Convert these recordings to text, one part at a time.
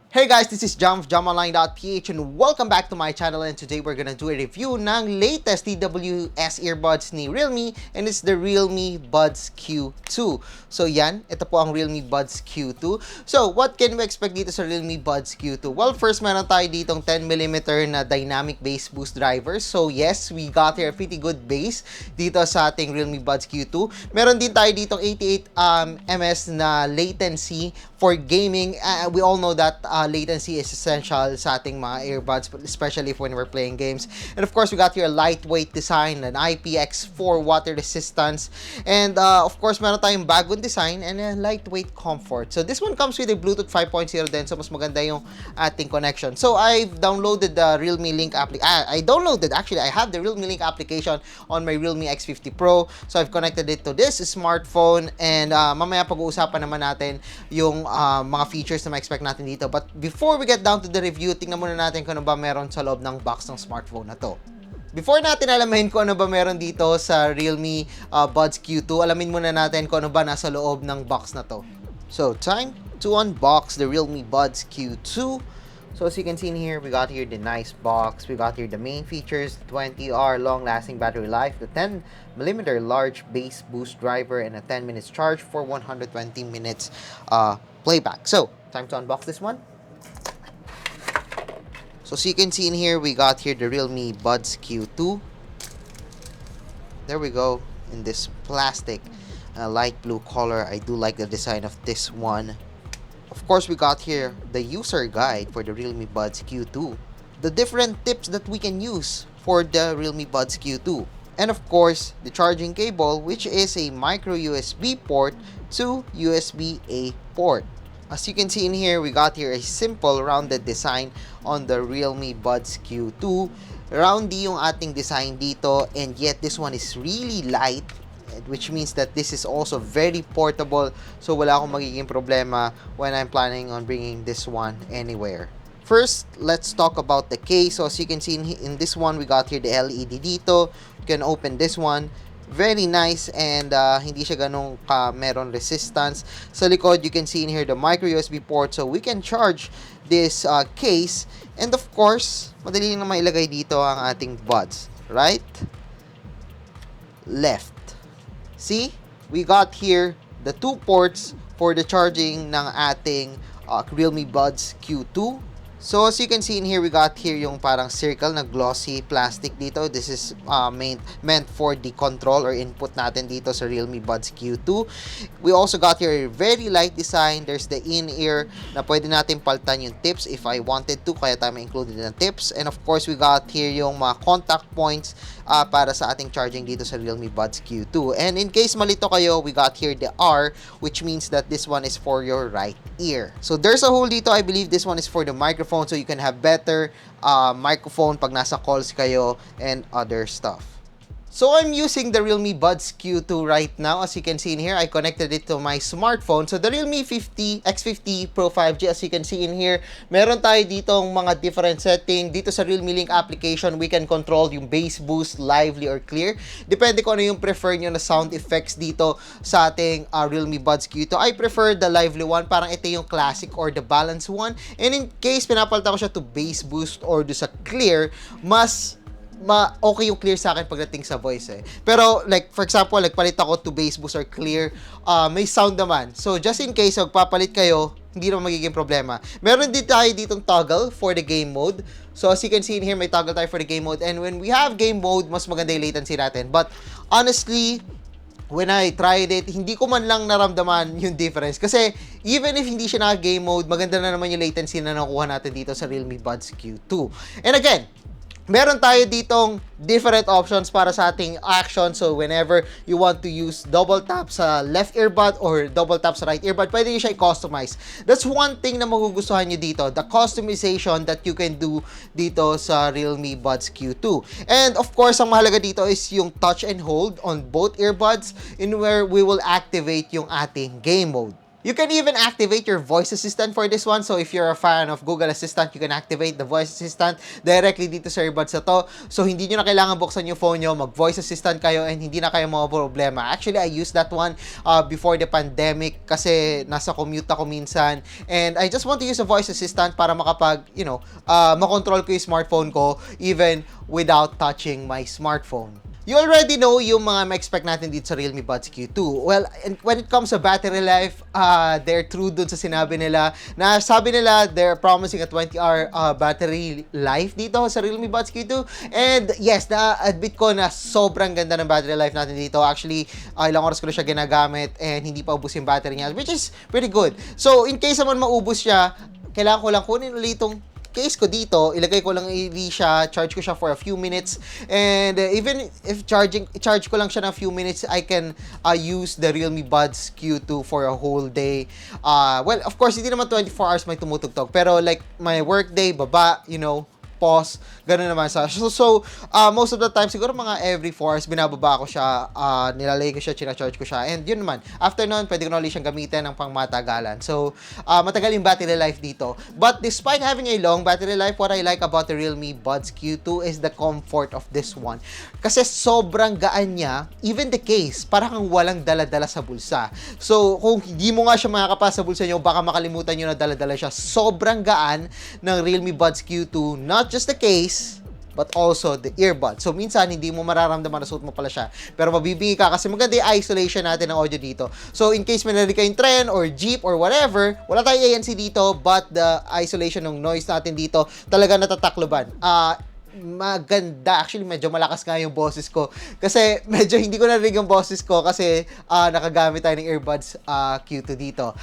Hey guys, this is Jam of jamonline.ph and welcome back to my channel, and today we're gonna do a review ng latest TWS earbuds ni Realme, and it's the Realme Buds Q2. So yan, ito po ang Realme Buds Q2. So what can we expect dito sa Realme Buds Q2? Well, first meron tayo ditong 10mm na dynamic bass boost drivers. So yes, we got here a pretty good bass dito sa ating Realme Buds Q2. Meron din tayo ditong 88 ms na latency for gaming. We all know that latency is essential sa ating mga earbuds, especially when we're playing games. And of course, we got here a lightweight design, an IPX4 water resistance, and of course, meron tayong bagong design and a lightweight comfort. So this one comes with a Bluetooth 5.0 din, so mas maganda yung ating connection. So I've downloaded the Realme Link application. I have the Realme Link application on my Realme X50 Pro. So I've connected it to this smartphone, and mamaya pag-uusapan naman natin yung mga features na ma-expect natin dito. But before we get down to the review, tingnan muna natin kung ano ba meron sa loob ng box ng smartphone na to. Before natin alamin kung ano ba meron dito sa Realme Buds Q2, alamin muna natin kung ano ba nasa loob ng box na to. So, time to unbox the Realme Buds Q2. So as you can see in here, we got here the nice box. We got here the main features, 20-hour long-lasting battery life, the 10mm large bass boost driver, and a 10 minutes charge for 120 minutes playback. So, time to unbox this one. So as you can see in here, we got here the Realme Buds Q2. There we go, in this plastic light blue color. I do like the design of this one. Of course, we got here the user guide for the Realme Buds Q2, the different tips that we can use for the Realme Buds Q2, and of course, the charging cable, which is a micro USB port to USB-A port. As you can see in here, we got here a simple rounded design on the Realme Buds Q2. Roundy yung ating design dito, and yet this one is really light, which means that this is also very portable, so wala akong magiging problema when I'm planning on bringing this one anywhere. First, let's talk about the case. So as you can see in this one, we got here the LED dito. You can open this one. Very nice, and hindi siya ganong meron resistance. Sa likod, you can see in here the micro USB port, so we can charge this case. And of course, madali na mailagay dito ang ating buds. Right? Left. See, we got here the two ports for the charging ng ating Realme Buds Q2. So as you can see in here, we got here yung parang circle na glossy plastic dito. This is meant for the control or input natin dito sa Realme Buds Q2. We also got here a very light design. There's the in-ear na pwede natin paltan yung tips if I wanted to, kaya tayo included na tips. And of course, we got here yung mga contact points para sa ating charging dito sa Realme Buds Q2. And in case malito kayo, we got here the R, which means that this one is for your right ear. So there's a hole dito. I believe this one is for the microphone, so you can have better microphone pag nasa calls kayo and other stuff. So I'm using the Realme Buds Q2 right now. As you can see in here, I connected it to my smartphone. So the Realme X50 Pro 5G, as you can see in here, meron tayo ditong mga different setting. Dito sa Realme Link application, we can control yung bass boost, lively, or clear. Depende kung ano yung prefer nyo na sound effects dito sa ating Realme Buds Q2. I prefer the lively one. Parang ito yung classic or the balance one. And in case pinapalitan ko siya to bass boost or do sa clear, mas okay yung clear sa akin pagdating sa voice eh. Pero like for example, palit ako to bass boost or clear, may sound naman. So just in case magpapalit kayo, hindi naman magiging problema. Meron din tayo ditong toggle for the game mode. So as you can see in here, may toggle tayo for the game mode. And when we have game mode, mas maganda yung latency natin. But honestly, when I tried it, hindi ko man lang naramdaman yung difference. Kasi even if hindi siya naka-game mode, maganda na naman yung latency na nakuha natin dito sa Realme Buds Q2. And again, meron tayo ditong different options para sa ating action. So, whenever you want to use double tap sa left earbud or double tap sa right earbud, pwede nyo siya i-customize. That's one thing na magugustuhan nyo dito, the customization that you can do dito sa Realme Buds Q2. And of course, ang mahalaga dito is yung touch and hold on both earbuds in where we will activate yung ating game mode. You can even activate your voice assistant for this one. So if you're a fan of Google Assistant, you can activate the voice assistant directly dito sa earbuds na to. So hindi nyo na kailangan buksan yung phone nyo, mag-voice assistant kayo, and hindi na kayo mga problema. Actually, I used that one before the pandemic kasi nasa commute ako minsan. And I just want to use a voice assistant para makapag, makontrol ko yung smartphone ko even without touching my smartphone. You already know yung mga ma-expect natin dito sa Realme Buds Q2. Well, and when it comes to battery life, they're true dun sa sinabi nila. Na sabi nila, they're promising a 20-hour battery life dito sa Realme Buds Q2. And yes, na-admit ko na sobrang ganda ng battery life natin dito. Actually, ilang oras ko na siya ginagamit and hindi pa ubos yung battery niya, which is pretty good. So, in case naman maubos siya, kailangan ko lang kunin ulit itong case ko dito, ilagay ko lang siya, charge ko siya for a few minutes, and even if charge ko lang siya ng few minutes, I can use the Realme Buds Q2 for a whole day. Well, of course, hindi naman 24 hours may tumutugtog, pero like my work day, baba, pause, gano'n naman sa. So, most of the time, siguro mga every 4 hours, binababa ko siya, nilalagay ko siya, charge ko siya, and yun naman. After nun, pwede ko na ulit siyang gamitin ng pangmatagalan. So, matagal yung battery life dito. But despite having a long battery life, what I like about the Realme Buds Q2 is the comfort of this one. Kasi sobrang gaan niya, even the case, parang walang dala-dala sa bulsa. So, kung hindi mo nga siya makakapa sa bulsa nyo, baka makalimutan nyo na dala-dala siya. Sobrang gaan ng Realme Buds Q2, not just the case, but also the earbud. So, minsan, hindi mo mararamdaman na suot mo pala siya. Pero mabibingi ka kasi maganda yung isolation natin ng audio dito. So, in case may narinig kayong tren or jeep or whatever, wala tayong ANC dito, but the isolation ng noise natin dito talaga natatakloban. Maganda. Actually, medyo malakas nga yung boses ko. Kasi medyo hindi ko narinig yung boses ko kasi nakagamit tayo ng earbuds Q2 dito.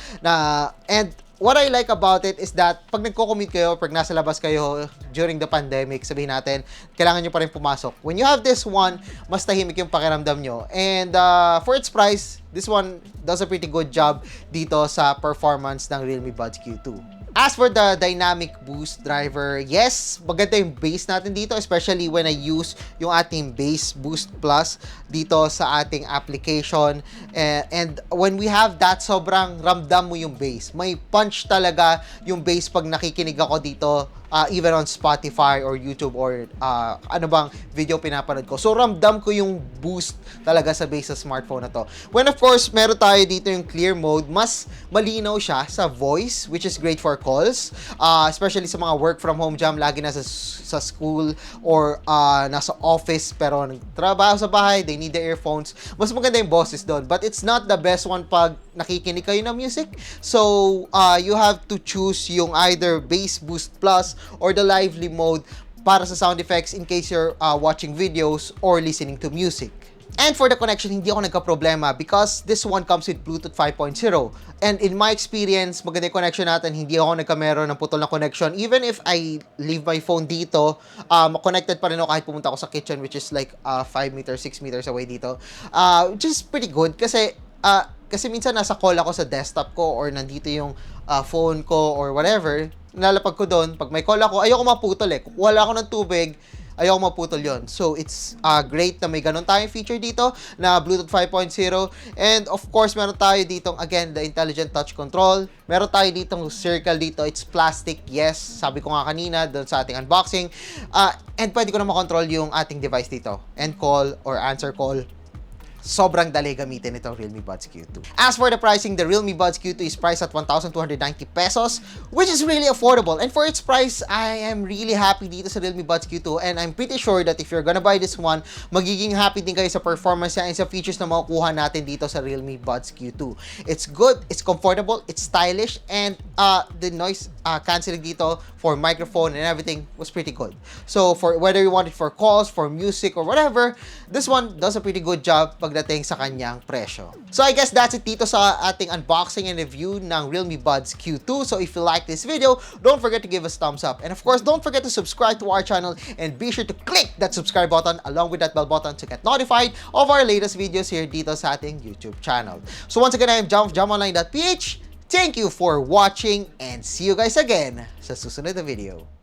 And what I like about it is that pag nagko-commute kayo, pag nasa labas kayo during the pandemic, sabihin natin, kailangan nyo pa rin pumasok. When you have this one, mas tahimik yung pakiramdam nyo. And for its price, this one does a pretty good job dito sa performance ng Realme Buds Q2. As for the dynamic boost driver, yes, maganda yung bass natin dito, especially when I use yung ating bass boost plus dito sa ating application. And when we have that, sobrang ramdam mo yung bass. May punch talaga yung bass pag nakikinig ako dito, even on Spotify or YouTube or ano bang video pinapanood ko. So, ramdam ko yung boost talaga sa bass sa smartphone na to. When of course, meron tayo dito yung clear mode, mas malinaw siya sa voice, which is great for calls, especially sa mga work from home jam, lagi nasa sa school or nasa office pero nagtrabaho sa bahay, they need the earphones. Mas maganda yung boses doon, but it's not the best one pag nakikinig kayo ng music. So, you have to choose yung either bass boost plus or the lively mode para sa sound effects in case you're watching videos or listening to music. And for the connection, hindi ako nagka-problema because this one comes with Bluetooth 5.0. And in my experience, maganda yung connection natin. Hindi ako nagkameron ng putol na connection. Even if I leave my phone dito, connected pa rin ako kahit pumunta ako sa kitchen, which is like 5 meters, 6 meters away dito. Which is pretty good kasi minsan nasa call ako sa desktop ko or nandito yung phone ko or whatever. Nalalapag ko doon. Pag may call ako, ayoko maputol eh. Kung wala ako ng tubig, ayoko maputol yon. So, it's great na may ganun tayong feature dito na Bluetooth 5.0. And of course, meron tayo ditong, again, the intelligent touch control. Meron tayo ditong circle dito. It's plastic, yes. Sabi ko nga kanina doon sa ating unboxing. And pwede ko na makontrol yung ating device dito. End call or answer call. Sobrang dali gamitin itong Realme Buds Q2. As for the pricing, the Realme Buds Q2 is priced at 1,290 pesos, which is really affordable. And for its price, I am really happy dito sa Realme Buds Q2. And I'm pretty sure that if you're gonna buy this one, magiging happy din kayo sa performance niya and sa features na makukuha natin dito sa Realme Buds Q2. It's good, it's comfortable, it's stylish, and the noise cancelling dito for microphone and everything was pretty good. So for whether you want it for calls, for music, or whatever, this one does a pretty good job pagdating sa kanyang presyo. So I guess that's it dito sa ating unboxing and review ng Realme Buds Q2. So if you like this video, don't forget to give us thumbs up. And of course, don't forget to subscribe to our channel and be sure to click that subscribe button along with that bell button to get notified of our latest videos here dito sa ating YouTube channel. So once again, I am JamOnline.ph. Thank you for watching and see you guys again sa susunod na video.